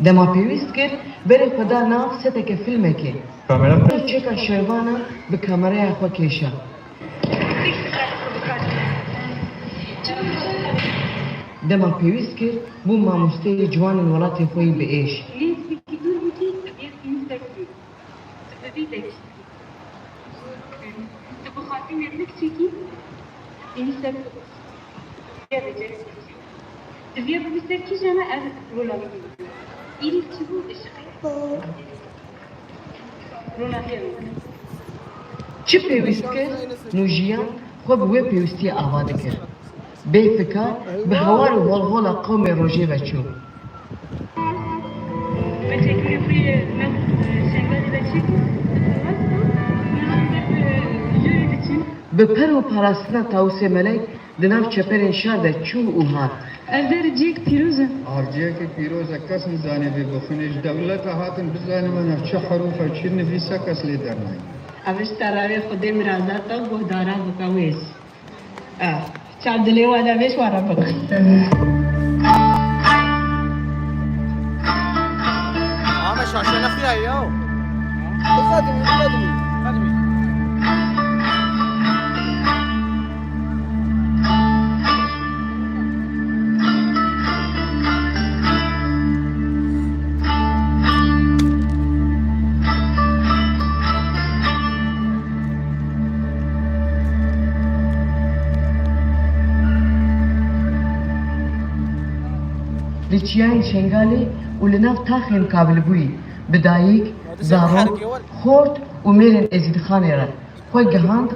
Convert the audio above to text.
دما پێویست کرد بەرێ خدا ناو سەتێکە فیلمێکی چێکە شێوانە بە کامەرەیە خۆ کێشە دما پێویست کرد بوو مامۆستەی جوانن وڵاتی خۆی بەئێش چی پێویست کرد نوژیان خۆ بە وێ پێویستی ئاوا دەکرد بێ فکار بە هەوار و هۆڵهۆڵە قەومێ ڕۆژێ بەچوو بە پەر و پاراستنا تاوسێ مەلەی دناو چەپەرێن شادە چوو و هات ئەردەرجێک پیرۆزە ئارجیەکە پیرۆزە کەس نزانێ بێ بخونێش دەوڵەتە هاتن بزانەوە چه حروفە چی نویسە کەس لێ دەرنای ئەوش تەراوێ خودێ مرازاتە گۆدارا بکە وێز چاو دلێ وا دەبێش وارە بکە عامە شاشە نەخوایە خدمی li çiyayên Şengalê û li nav taxên Kabilbûyî bi dayîk, zarok, xort û mêrên Êzîdxanê re xwe gihand